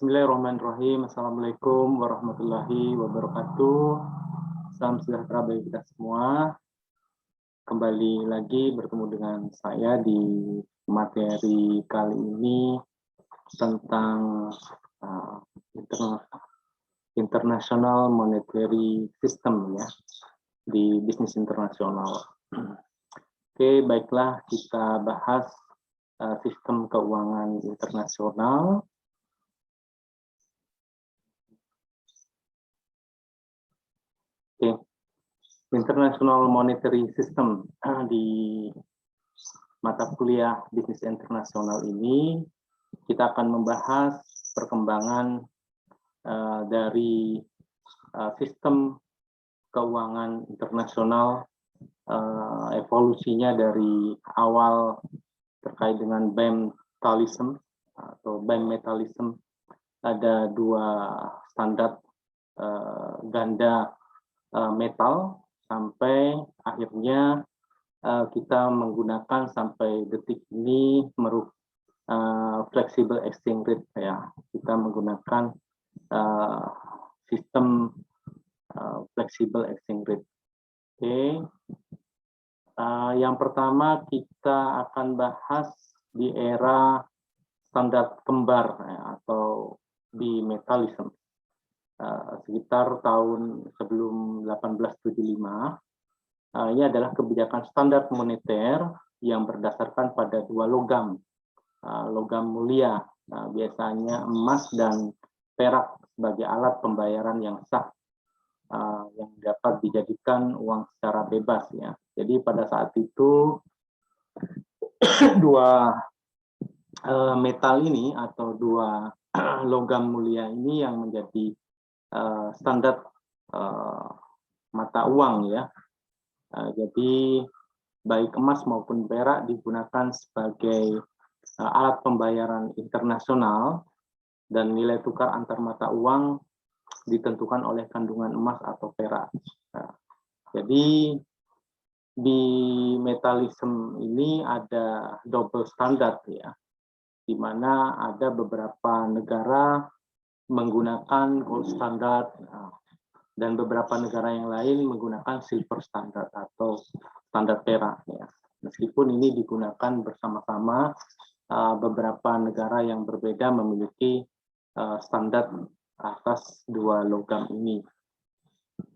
Bismillahirrahmanirrahim. Assalamualaikum warahmatullahi wabarakatuh. Salam sejahtera bagi kita semua. Kembali lagi bertemu dengan saya di materi kali ini tentang international monetary system ya di bisnis internasional. Oke, baiklah kita bahas sistem keuangan internasional. Oke, International Monetary System di mata kuliah bisnis internasional ini kita akan membahas perkembangan dari sistem keuangan internasional, evolusinya dari awal terkait dengan BEM-talism atau BEM-metalism. Ada dua standar ganda metal sampai akhirnya kita menggunakan sampai detik ini flexible exchange rate ya. Kita menggunakan sistem flexible exchange rate. Oke. Yang pertama kita akan bahas di era standar kembar ya, atau bimetallism. Sekitar tahun sebelum 1875, ini adalah kebijakan standar moneter yang berdasarkan pada dua logam mulia, biasanya emas dan perak sebagai alat pembayaran yang sah, yang dapat dijadikan uang secara bebas ya. Jadi pada saat itu dua metal ini atau dua logam mulia ini yang menjadi standar mata uang ya. Jadi baik emas maupun perak digunakan sebagai alat pembayaran internasional dan nilai tukar antar mata uang ditentukan oleh kandungan emas atau perak. Jadi di metalism ini ada double standard ya, di mana ada beberapa negara menggunakan gold standard dan beberapa negara yang lain menggunakan silver standard atau standar perak ya. Meskipun ini digunakan bersama-sama, beberapa negara yang berbeda memiliki standar atas dua logam ini.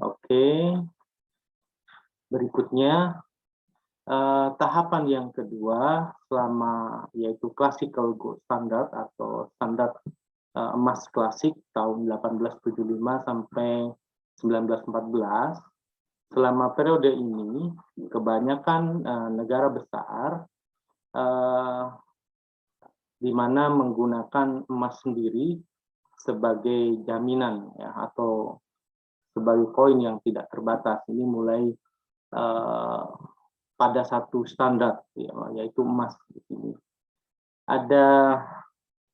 Oke. Berikutnya tahapan yang kedua yaitu classical gold standard atau standar emas klasik tahun 1875 sampai 1914. Selama periode ini, kebanyakan negara besar di mana menggunakan emas sendiri sebagai jaminan ya, atau sebagai koin yang tidak terbatas. Ini mulai pada satu standar ya, yaitu emas di sini. Ada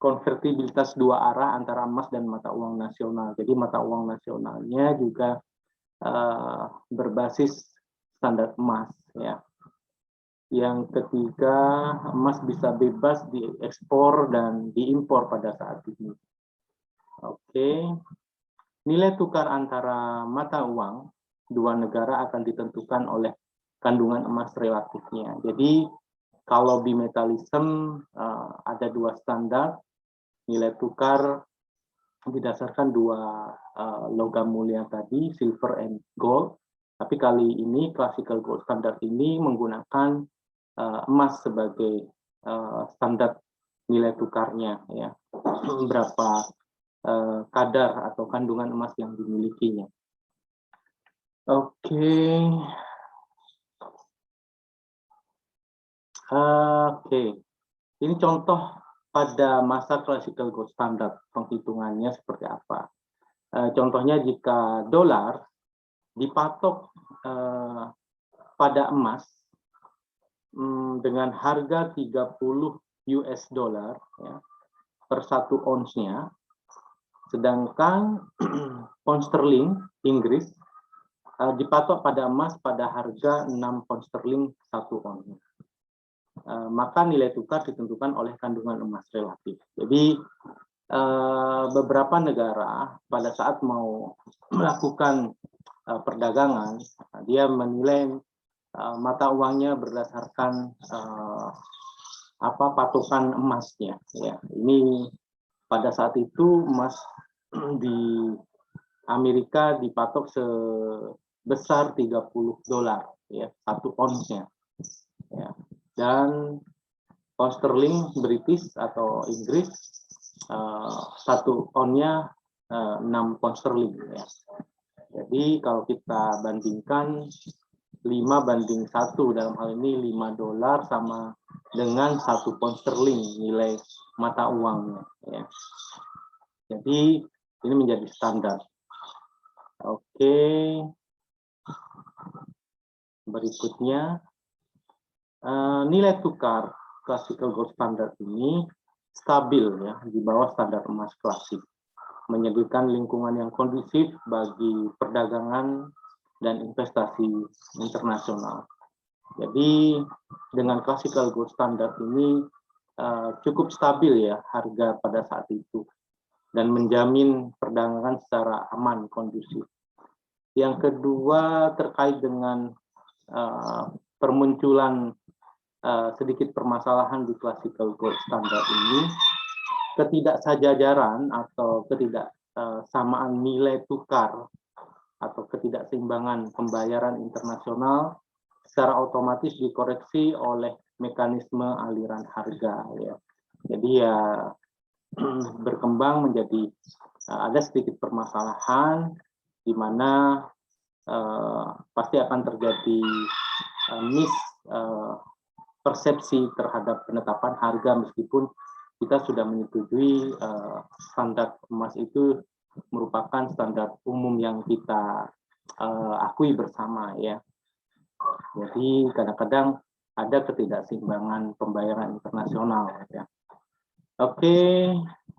konvertibilitas dua arah antara emas dan mata uang nasional. Jadi mata uang nasionalnya juga berbasis standar emas ya. Yang ketiga, emas bisa bebas diekspor dan diimpor pada saat ini. Oke. Nilai tukar antara mata uang dua negara akan ditentukan oleh kandungan emas relatifnya. Jadi kalau bimetallism ada dua standar nilai tukar berdasarkan dua logam mulia tadi, silver and gold. Tapi kali ini classical gold standard ini menggunakan emas sebagai standar nilai tukarnya ya. Berapa kadar atau kandungan emas yang dimilikinya. Oke. Ini contoh pada masa classical gold standard, penghitungannya seperti apa. Contohnya jika dolar dipatok pada emas dengan harga 30 US dollar ya, per 1 onsnya, sedangkan pound sterling Inggris dipatok pada emas pada harga 6 pound sterling 1 ons. Maka nilai tukar ditentukan oleh kandungan emas relatif. Jadi beberapa negara pada saat mau melakukan perdagangan, dia menilai mata uangnya berdasarkan patokan emasnya. Ya, ini pada saat itu emas di Amerika dipatok sebesar $30 ya, 1 onsnya. Ya. Dan pound sterling British atau Inggris 1 onnya 6 pound sterling ya. Jadi kalau kita bandingkan 5:1 dalam hal ini $5 sama dengan 1 pound sterling nilai mata uangnya ya. Jadi ini menjadi standar. Oke. Berikutnya nilai tukar classical gold standard ini stabil ya di bawah standar emas klasik, menyediakan lingkungan yang kondusif bagi perdagangan dan investasi internasional. Jadi dengan classical gold standard ini cukup stabil ya harga pada saat itu dan menjamin perdagangan secara aman, kondusif. Yang kedua terkait dengan permunculan sedikit permasalahan di classical gold standard ini, ketidaksejajaran atau ketidaksamaan nilai tukar atau ketidakseimbangan pembayaran internasional secara otomatis dikoreksi oleh mekanisme aliran harga ya. Jadi ya berkembang menjadi ada sedikit permasalahan di mana pasti akan terjadi persepsi terhadap penetapan harga meskipun kita sudah menyetujui standar emas itu merupakan standar umum yang kita akui bersama ya. Jadi kadang-kadang ada ketidakseimbangan pembayaran internasional ya. Oke,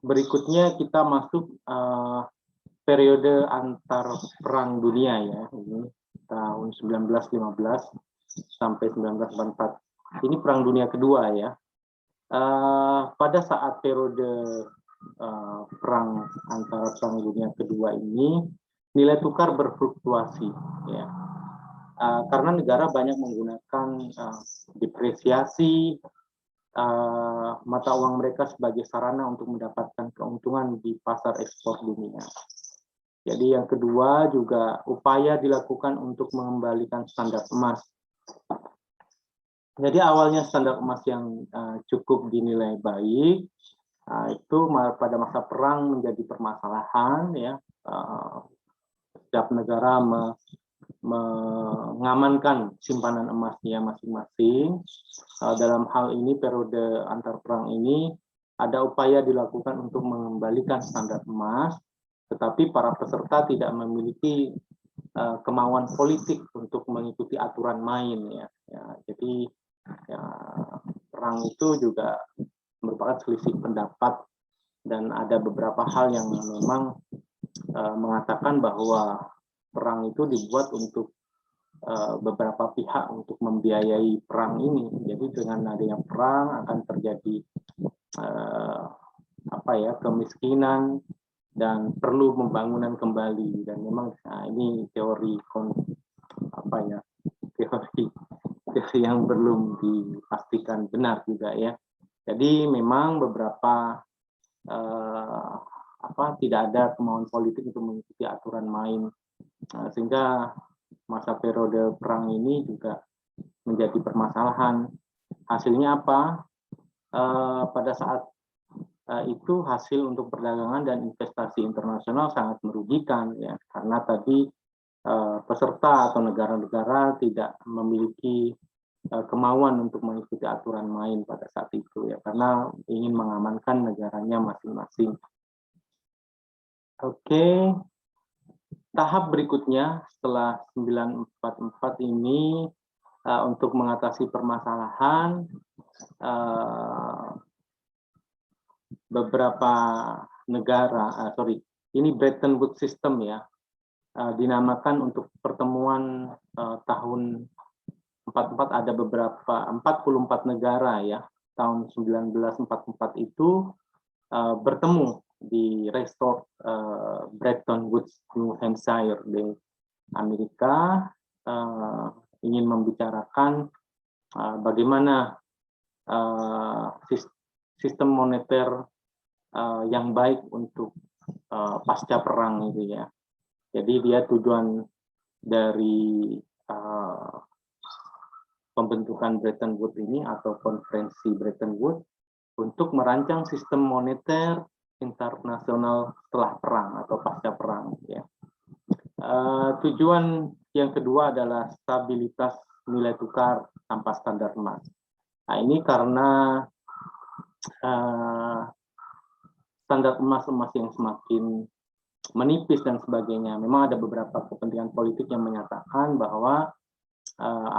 berikutnya kita masuk periode antar perang dunia ya. Ini tahun 1915 sampai 1944. Ini perang dunia kedua ya. Pada saat periode perang antara perang dunia kedua ini, nilai tukar berfluktuasi ya. Karena negara banyak menggunakan depresiasi mata uang mereka sebagai sarana untuk mendapatkan keuntungan di pasar ekspor dunia. Jadi yang kedua juga upaya dilakukan untuk mengembalikan standar emas. Jadi awalnya standar emas yang cukup dinilai baik, itu pada masa perang menjadi permasalahan ya. Setiap negara mengamankan simpanan emasnya masing-masing. Dalam hal ini periode antar perang ini ada upaya dilakukan untuk mengembalikan standar emas, tetapi para peserta tidak memiliki kemauan politik untuk mengikuti aturan main ya. Jadi ya, perang itu juga merupakan selisih pendapat dan ada beberapa hal yang memang mengatakan bahwa perang itu dibuat untuk beberapa pihak untuk membiayai perang ini. Jadi dengan adanya perang akan terjadi kemiskinan dan perlu pembangunan kembali, dan memang ini teori yang belum dipastikan benar juga ya. Jadi memang beberapa tidak ada kemauan politik untuk mengikuti aturan main, sehingga masa periode perang ini juga menjadi permasalahan. Hasilnya apa? Pada saat itu hasil untuk perdagangan dan investasi internasional sangat merugikan ya, karena tadi peserta atau negara-negara tidak memiliki kemauan untuk mengikuti aturan main pada saat itu ya, karena ingin mengamankan negaranya masing-masing. Oke, tahap berikutnya setelah 944 ini untuk mengatasi permasalahan beberapa negara, ini Bretton Woods System ya, dinamakan untuk pertemuan tahun 44, ada beberapa 44 negara ya, tahun 1944 itu bertemu di resort Bretton Woods, New Hampshire di Amerika, ingin membicarakan bagaimana sistem moneter yang baik untuk pasca perang itu ya. Jadi dia tujuan dari pembentukan Bretton Woods ini atau konferensi Bretton Woods untuk merancang sistem moneter internasional setelah perang atau pasca perang ya. Tujuan yang kedua adalah stabilitas nilai tukar tanpa standar emas. Nah, ini karena standar emas yang semakin menipis dan sebagainya. Memang ada beberapa kepentingan politik yang menyatakan bahwa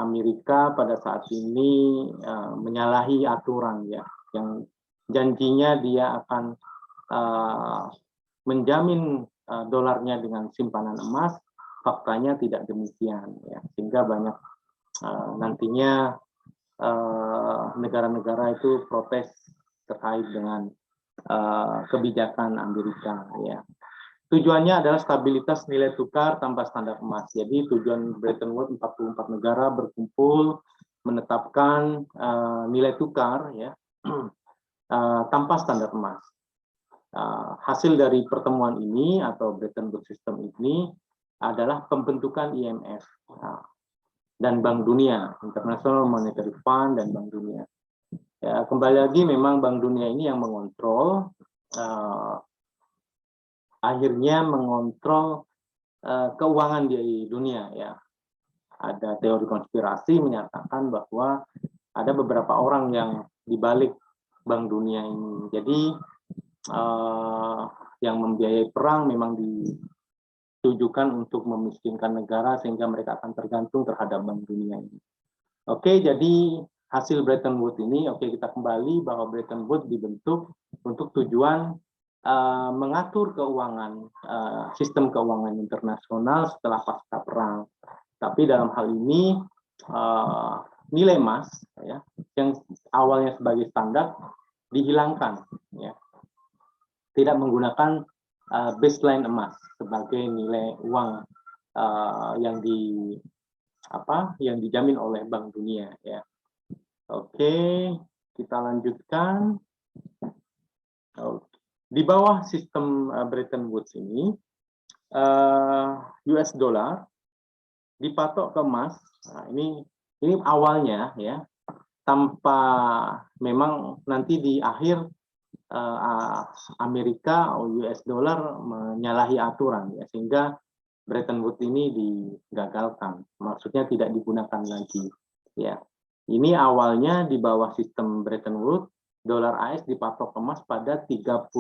Amerika pada saat ini menyalahi aturan ya, yang janjinya dia akan menjamin dolarnya dengan simpanan emas, faktanya tidak demikian ya, sehingga banyak nantinya negara-negara itu protes terkait dengan kebijakan Amerika ya. Tujuannya adalah stabilitas nilai tukar tanpa standar emas. Jadi tujuan Bretton Woods 44 negara berkumpul menetapkan nilai tukar ya tanpa standar emas. Hasil dari pertemuan ini atau Bretton Woods System ini adalah pembentukan IMF dan Bank Dunia, International Monetary Fund dan Bank Dunia. Ya, kembali lagi memang Bank Dunia ini yang mengontrol, akhirnya mengontrol keuangan di dunia ya. Ada teori konspirasi menyatakan bahwa ada beberapa orang yang dibalik Bank Dunia ini. Jadi yang membiayai perang memang ditujukan untuk memiskinkan negara sehingga mereka akan tergantung terhadap Bank Dunia ini. Oke, jadi hasil Bretton Woods ini, oke kita kembali bahwa Bretton Woods dibentuk untuk tujuan mengatur keuangan, sistem keuangan internasional setelah pasca perang. Tapi dalam hal ini nilai emas ya, yang awalnya sebagai standar dihilangkan ya. Tidak menggunakan baseline emas sebagai nilai uang yang dijamin oleh Bank Dunia ya. Oke, kita lanjutkan. Di bawah sistem Bretton Woods ini, US dollar dipatok ke emas. Nah, ini awalnya ya, tanpa memang nanti di akhir Amerika US dollar menyalahi aturan ya, sehingga Bretton Woods ini digagalkan, maksudnya tidak digunakan lagi ya. Ini awalnya di bawah sistem Bretton Woods, dolar AS dipatok emas pada 35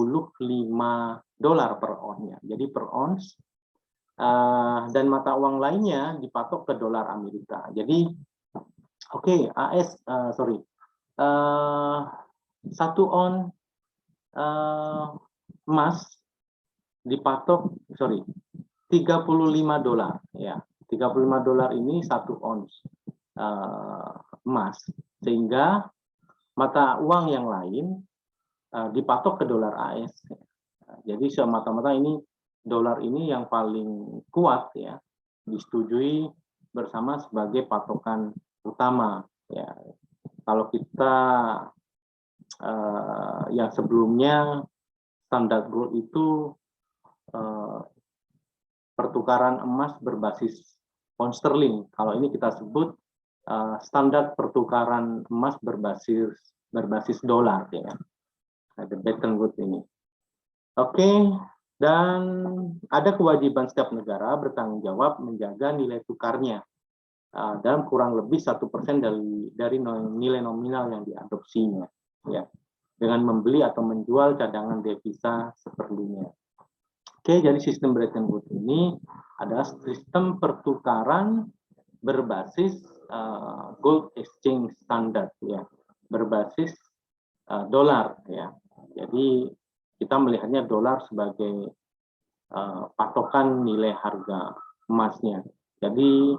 dolar per ons ya. Jadi per ons, dan mata uang lainnya dipatok ke dolar Amerika. Jadi oke, AS satu ons emas dipatok 35 dolar ya. 35 dolar ini satu ons emas, sehingga mata uang yang lain dipatok ke dolar AS. Jadi semata-mata ini dolar ini yang paling kuat ya, disetujui bersama sebagai patokan utama ya. Kalau kita yang sebelumnya standar gold itu pertukaran emas berbasis pound sterling. Kalau ini kita sebut standar pertukaran emas berbasis dolar ya. Ada Bretton Woods ini. Oke, dan ada kewajiban setiap negara bertanggung jawab menjaga nilai tukarnya dalam kurang lebih 1% dari nilai nominal yang diadopsinya ya, dengan membeli atau menjual cadangan devisa seperlunya. Oke, jadi sistem Bretton Woods ini adalah sistem pertukaran berbasis gold exchange standard ya, berbasis dolar ya. Jadi kita melihatnya dolar sebagai patokan nilai harga emasnya. Jadi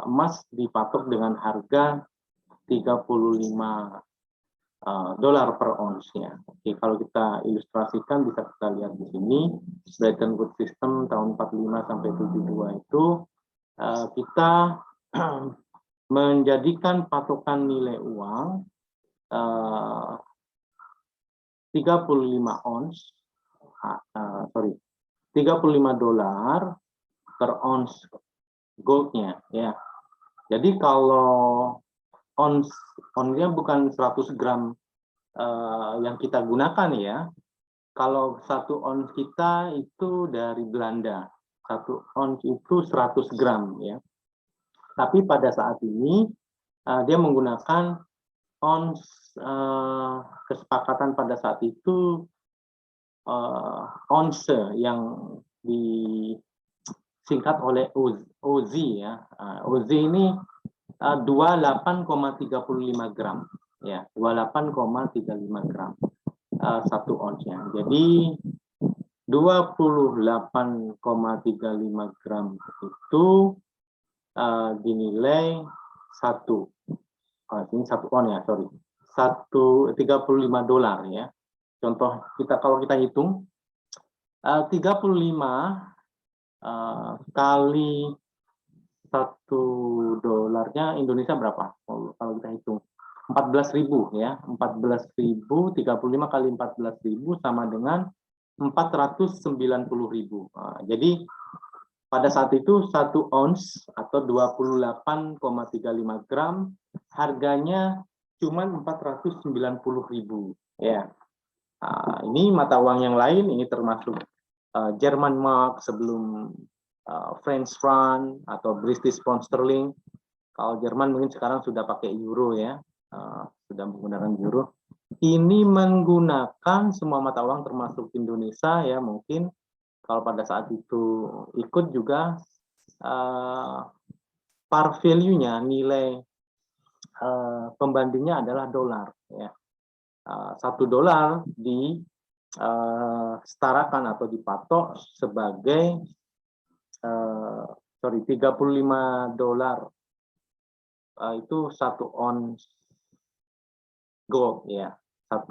emas dipatok dengan harga 35 dolar per onsnya. Oke. Oke, kalau kita ilustrasikan bisa kita lihat di sini Bretton Woods System tahun 45 sampai 72 itu kita menjadikan patokan nilai uang 35 ons, 35 dolar per ons goldnya, ya. Jadi kalau onsnya bukan 100 gram yang kita gunakan ya. Kalau 1 ons kita itu dari Belanda, 1 ons itu 100 gram ya. Tapi pada saat ini dia menggunakan ons, kesepakatan pada saat itu onse yang disingkat oleh OZ ya. OZ ini 28,35 gram ya, 28,35 gram 1 onsnya. Jadi 28,35 gram itu dinilai ini 1 on ya, sorry. 35 dolar ya. Contoh kalau kita hitung 35 kali 1 dolarnya Indonesia berapa? Kalau kita hitung 14.000 ya, 14.000, 35 kali 14.000 sama dengan 490.000. Jadi pada saat itu 1 ons atau 28,35 gram harganya cuma 490.000 ya. Ini mata uang yang lain, ini termasuk German mark sebelum French franc atau British pound sterling. Kalau Jerman mungkin sekarang sudah pakai euro ya, sudah menggunakan euro. Ini menggunakan semua mata uang termasuk Indonesia ya, mungkin kalau pada saat itu ikut juga par value-nya, nilai pembandingnya adalah dolar ya. 1 dolar setarakan atau dipatok sebagai 35 dolar itu 1 ons gold ya, 1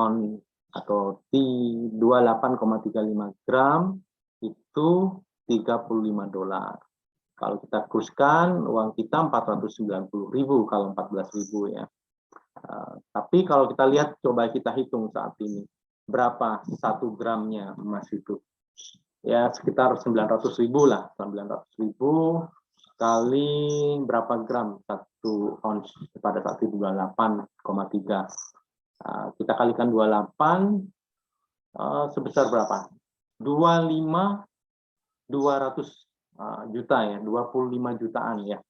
on atau 28,35 gram itu 35 dolar. Kalau kita kurskan uang kita 490.000 kalau 14.000 ya. Tapi kalau kita lihat, coba kita hitung saat ini berapa 1 gramnya emas itu. Ya sekitar 900.000 lah, 900.000 kali berapa gram 1 ons pada saat itu 28,3. Kita kalikan 28 sebesar berapa? 200 juta ya, 25 jutaan ya.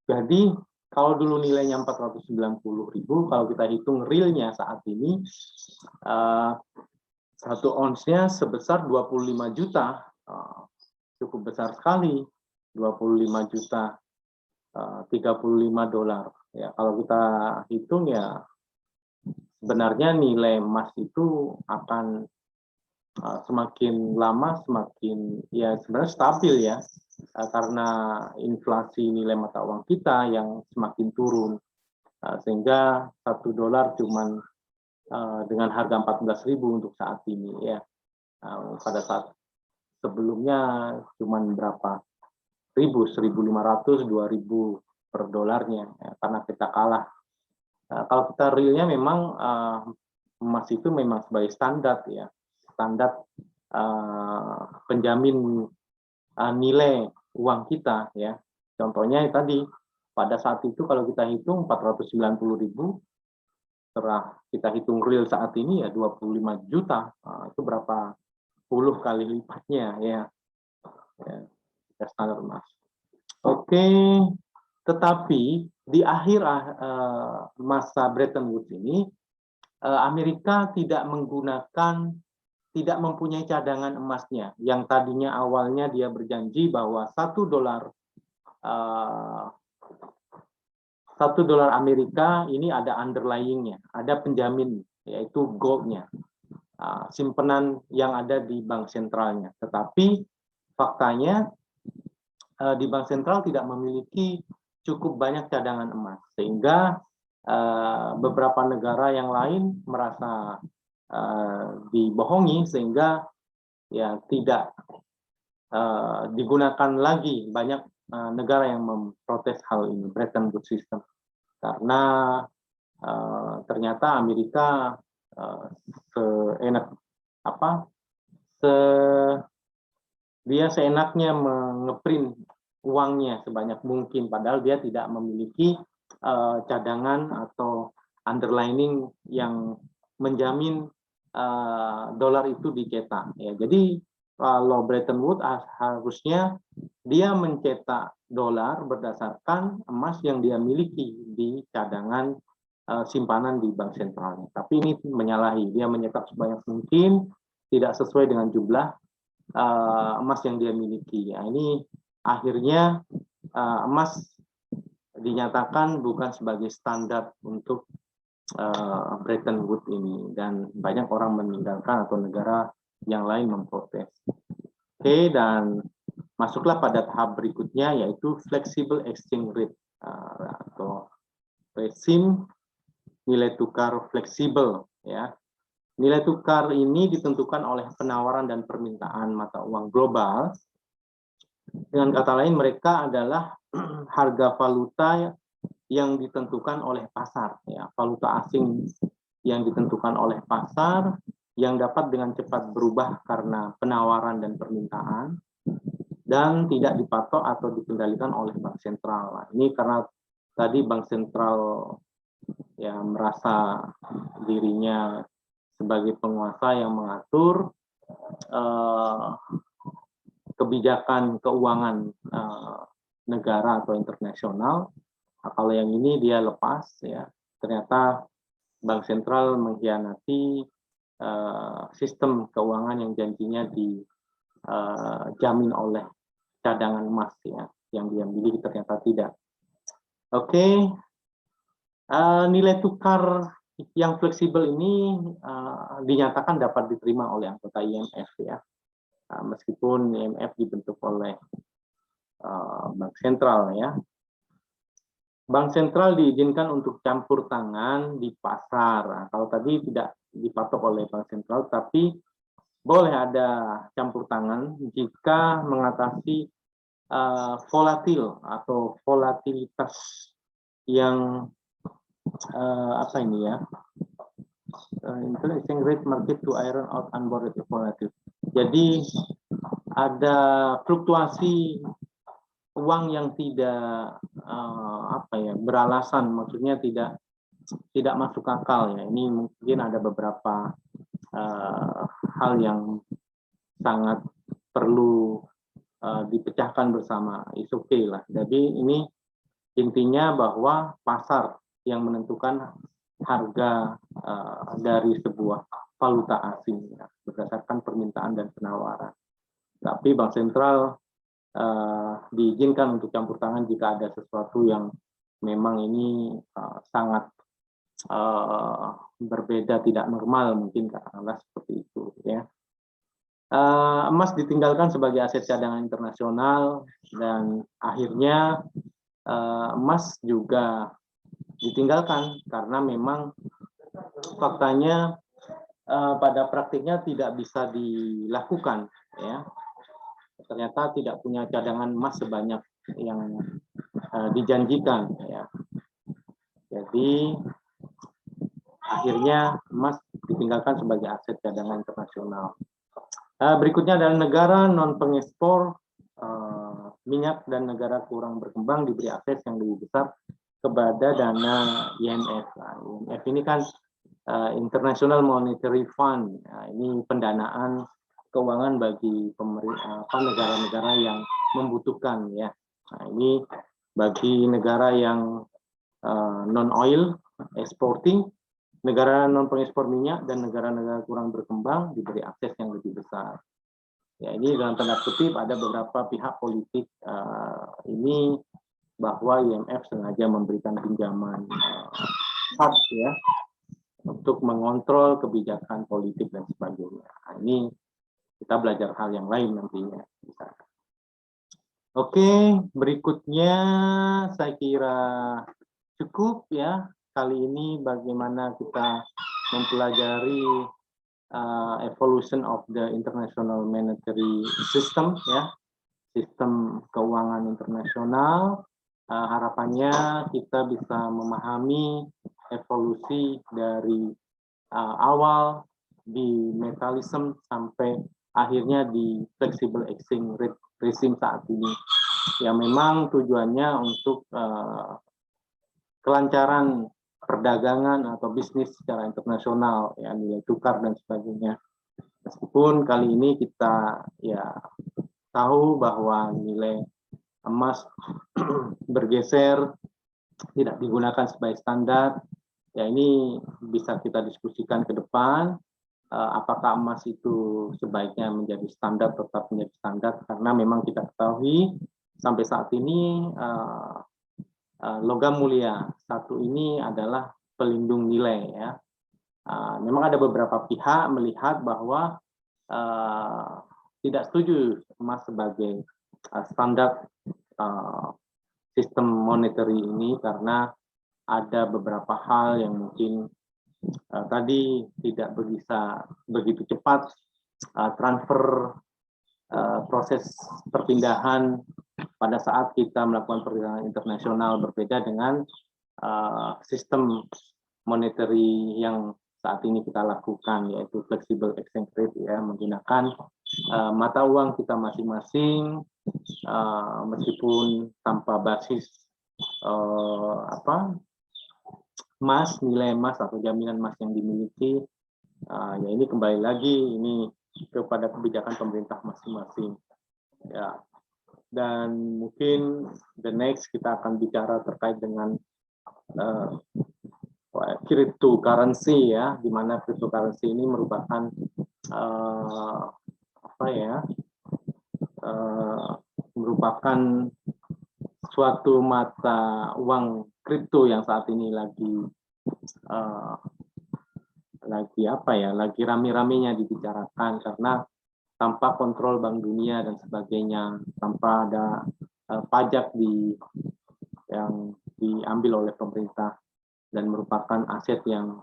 Jadi kalau dulu nilainya 490.000, kalau kita hitung realnya saat ini 1 onsnya sebesar 25 juta, cukup besar sekali, 25 juta 35 dolar. Ya, kalau kita hitung ya sebenarnya nilai emas itu akan semakin lama semakin ya sebenarnya stabil ya, karena inflasi nilai mata uang kita yang semakin turun, sehingga 1 dolar cuman dengan harga 14.000 untuk saat ini ya. Pada saat sebelumnya cuman berapa ribu, 1.500, 2.000 per dolarnya ya, karena kita kalah. Kalau kita realnya memang emas itu memang sebagai standar ya, standar penjamin nilai uang kita ya. Contohnya tadi pada saat itu kalau kita hitung 490.000, setelah kita hitung real saat ini ya 25 juta, itu berapa puluh kali lipatnya ya, standar emas. Oke, tetapi di akhir masa Bretton Woods ini Amerika tidak mempunyai cadangan emasnya yang tadinya awalnya dia berjanji bahwa 1 dolar Amerika ini ada underlying-nya, ada penjamin, yaitu gold-nya, simpenan yang ada di bank sentralnya. Tetapi faktanya di bank sentral tidak memiliki cukup banyak cadangan emas, sehingga beberapa negara yang lain merasa dibohongi sehingga ya tidak digunakan lagi. Banyak negara yang memprotes hal ini, Bretton Woods System, karena ternyata Amerika seenak apa dia seenaknya mengeprint uangnya sebanyak mungkin, padahal dia tidak memiliki cadangan atau underlining yang menjamin dolar itu dicetak. Ya, jadi kalau Bretton Woods harusnya dia mencetak dolar berdasarkan emas yang dia miliki di cadangan simpanan di bank sentralnya. Tapi ini menyalahi, dia mencetak sebanyak mungkin, tidak sesuai dengan jumlah emas yang dia miliki. Ya, ini akhirnya emas dinyatakan bukan sebagai standar untuk Bretton Woods ini, dan banyak orang meninggalkan atau negara yang lain memprotes. Oke, dan masuklah pada tahap berikutnya, yaitu flexible exchange rate atau rezim nilai tukar fleksibel. Ya, nilai tukar ini ditentukan oleh penawaran dan permintaan mata uang global. Dengan kata lain, mereka adalah harga valuta yang ditentukan oleh pasar, ya, valuta asing yang ditentukan oleh pasar, yang dapat dengan cepat berubah karena penawaran dan permintaan, dan tidak dipatok atau dikendalikan oleh bank sentral. Nah, ini karena tadi bank sentral ya merasa dirinya sebagai penguasa yang mengatur kebijakan keuangan negara atau internasional. Nah, kalau yang ini dia lepas, ya ternyata bank sentral mengkhianati sistem keuangan yang janjinya dijamin oleh cadangan emas, ya yang dia miliki ternyata tidak. Oke. Nilai tukar yang fleksibel ini dinyatakan dapat diterima oleh anggota IMF, ya, meskipun IMF dibentuk oleh bank sentral, ya. Bank sentral diizinkan untuk campur tangan di pasar. Nah, kalau tadi tidak dipatok oleh bank sentral, tapi boleh ada campur tangan jika mengatasi volatil atau volatilitas yang apa ini, ya, exchange rate market to iron out unbounded volatility. Jadi ada fluktuasi uang yang tidak apa ya, beralasan, maksudnya tidak masuk akal, ya. Ini mungkin ada beberapa hal yang sangat perlu dipecahkan bersama. It's okay lah. Jadi ini intinya bahwa pasar yang menentukan harga dari sebuah valuta asing, ya, berdasarkan permintaan dan penawaran. Tapi bank sentral diizinkan untuk campur tangan jika ada sesuatu yang memang ini sangat berbeda, tidak normal mungkin, katakanlah seperti itu, ya. Emas ditinggalkan sebagai aset cadangan internasional, dan akhirnya emas juga ditinggalkan karena memang faktanya pada praktiknya tidak bisa dilakukan, ya. Ternyata tidak punya cadangan emas sebanyak yang dijanjikan, ya. Jadi akhirnya emas ditinggalkan sebagai aset cadangan internasional. Berikutnya adalah negara non pengekspor minyak dan negara kurang berkembang diberi akses yang lebih besar kepada dana IMF. Nah, IMF ini kan International Monetary Fund. Nah, ini pendanaan keuangan bagi negara-negara yang membutuhkan, ya. Nah, ini bagi negara yang non oil exporting, negara non pengekspor minyak, dan negara-negara kurang berkembang diberi akses yang lebih besar. Ya, ini dalam tanda kutip ada beberapa pihak politik ini bahwa IMF sengaja memberikan pinjaman hard, ya, untuk mengontrol kebijakan politik dan sebagainya. Nah, ini kita belajar hal yang lain nantinya. Oke, berikutnya saya kira cukup, ya. kali ini bagaimana kita mempelajari evolution of the international monetary system, ya, sistem keuangan internasional. Harapannya kita bisa memahami evolusi dari awal di metalism sampai akhirnya di flexible exchange rate regime saat ini, yang memang tujuannya untuk kelancaran perdagangan atau bisnis secara internasional, ya, nilai tukar dan sebagainya. Meskipun kali ini kita ya tahu bahwa nilai emas bergeser, tidak digunakan sebagai standar. Ya, ini bisa kita diskusikan ke depan. Apakah emas itu sebaiknya menjadi standar, tetap menjadi standar, karena memang kita ketahui sampai saat ini logam mulia satu ini adalah pelindung nilai, ya. Memang ada beberapa pihak melihat bahwa tidak setuju emas sebagai standar sistem monetary ini karena ada beberapa hal yang mungkin tadi tidak bisa begitu cepat transfer proses perpindahan pada saat kita melakukan perdagangan internasional, berbeda dengan sistem monetary yang saat ini kita lakukan, yaitu flexible exchange rate, ya, menggunakan mata uang kita masing-masing meskipun tanpa basis emas, nilai emas atau jaminan emas yang dimiliki. Ya, ini kembali lagi ini kepada kebijakan pemerintah masing-masing, ya. Dan mungkin the next kita akan bicara terkait dengan cryptocurrency, ya, di mana cryptocurrency ini merupakan merupakan suatu mata uang kripto yang saat ini lagi lagi rame-ramenya dibicarakan, karena tanpa kontrol Bank Dunia dan sebagainya, tanpa ada pajak yang diambil oleh pemerintah, dan merupakan aset yang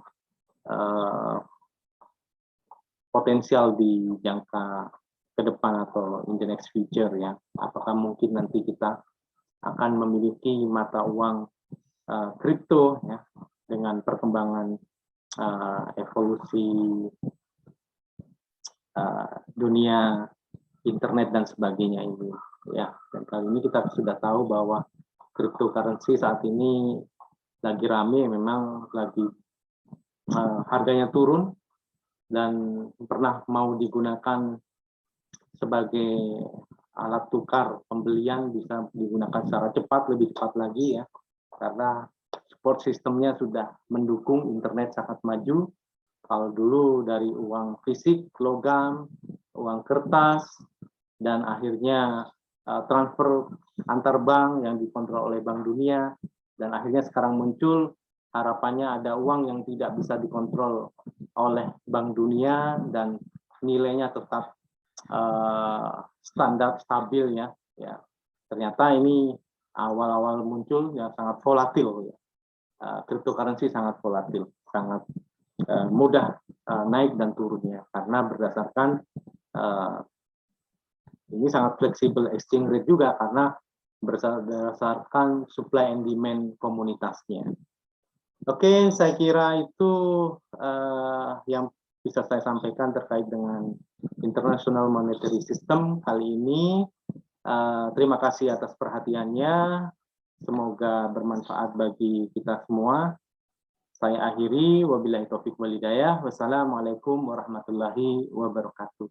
potensial di jangka ke depan atau in the next future, ya. Apakah mungkin nanti kita akan memiliki mata uang kripto, ya, dengan perkembangan evolusi dunia internet dan sebagainya ini, ya. Dan kali ini kita sudah tahu bahwa cryptocurrency saat ini lagi rame, memang lagi harganya turun dan pernah mau digunakan sebagai alat tukar pembelian, bisa digunakan secara cepat, lebih cepat lagi, ya, karena support sistemnya sudah mendukung, internet sangat maju. Kalau dulu dari uang fisik, logam, uang kertas, dan akhirnya transfer antar bank yang dikontrol oleh Bank Dunia, dan akhirnya sekarang muncul harapannya ada uang yang tidak bisa dikontrol oleh Bank Dunia dan nilainya tetap standar stabil, ya. Ternyata ini awal-awal muncul ya sangat volatil, ya. Cryptocurrency sangat volatil, sangat mudah naik dan turunnya, karena berdasarkan ini sangat fleksibel exchange rate juga, karena berdasarkan supply and demand komunitasnya. Oke, saya kira itu yang bisa saya sampaikan terkait dengan International Monetary System kali ini. Terima kasih atas perhatiannya. Semoga bermanfaat bagi kita semua. Saya akhiri, wabillahi taufiq wal hidayah. Wassalamualaikum warahmatullahi wabarakatuh.